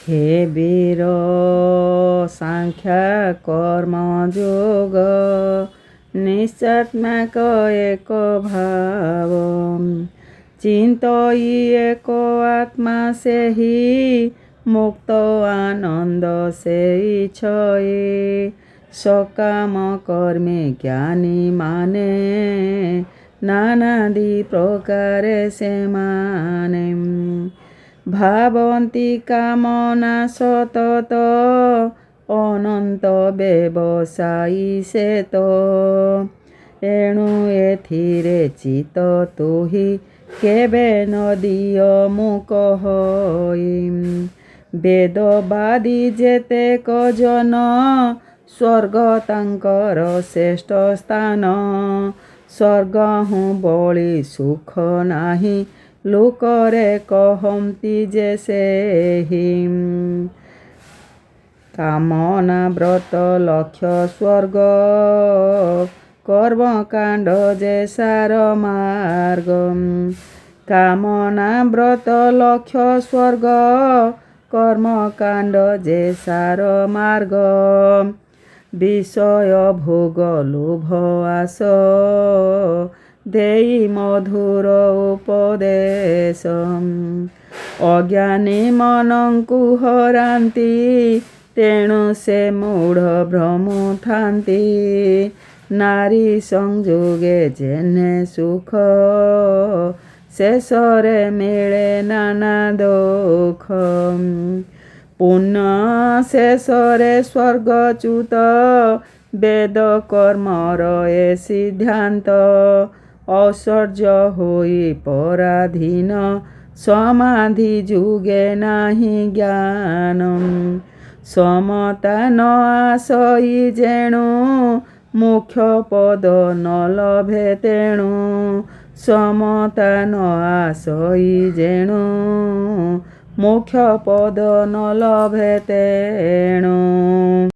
हे वीर सांख्य कर्म जोग निश्चात्मक एक भाव चिंतई एक आत्मा से ही मुक्त आनंद से छये सकाम कर्मे ज्ञानी माने नानादि प्रकार से माने भावन्ति कामना सतत ଅନନ୍ତ ବ୍ୟବସାୟୀ ସେ ତ ଏଣୁ ଏଥିରେ ଚିତ ତୁହି କେବେ ନ ଦିଅ ମୁକ ହୋଇ ବେଦବାଦୀ ଯେତେକ ଜନ ସ୍ୱର୍ଗ ତାଙ୍କର ଶ୍ରେଷ୍ଠ ସ୍ଥାନ ସ୍ୱର୍ଗ ହୁଁ ବଳି ସୁଖ ନାହିଁ ଲୋକରେ କହନ୍ତି ଯେ ସେହି କାମନା ବ୍ରତ ଲକ୍ଷ୍ୟ ସ୍ୱର୍ଗ କର୍ମକାଣ୍ଡ ଯେ ସାର ମାର୍ଗ କାମନା ବ୍ରତ ଲକ୍ଷ୍ୟ ସ୍ୱର୍ଗ କର୍ମକାଣ୍ଡ ଯେ ସାର ମାର୍ଗ ବିଷୟ ଭୋଗ ଲୋଭ ଆସ ଦେଇ ମଧୁର ଉପଦେଶ ଅଜ୍ଞାନୀ ମନଙ୍କୁ ହରାନ୍ତି ତେଣୁ ସେ ମୂଢ଼ ଭ୍ରମୁଥାନ୍ତି ନାରୀ ସଂଯୋଗେ ଯେହ୍ନେ ସୁଖ ଶେଷରେ ମିଳେ ନାନା ଦୁଃଖ ପୁଣ୍ୟ ଶେଷରେ ସ୍ୱର୍ଗଚ୍ୟୁତ ବେଦ କର୍ମର ଏ ସିଦ୍ଧାନ୍ତ ଐଶ୍ୱର୍ଯ୍ୟ ହୋଇ ପରାଧୀନ ସମାଧି ଯୁଗେ ନାହିଁ ଜ୍ଞାନ ସମତା ନ ଆସଇ ଯେଣୁ ମୁଖ୍ୟ ପଦ ନ ଲଭେ ତେଣୁ ସମତା ନ ଆସଇ ଯେଣୁ ମୁଖ୍ୟ ପଦ ନ ଲଭେ ତେଣୁ।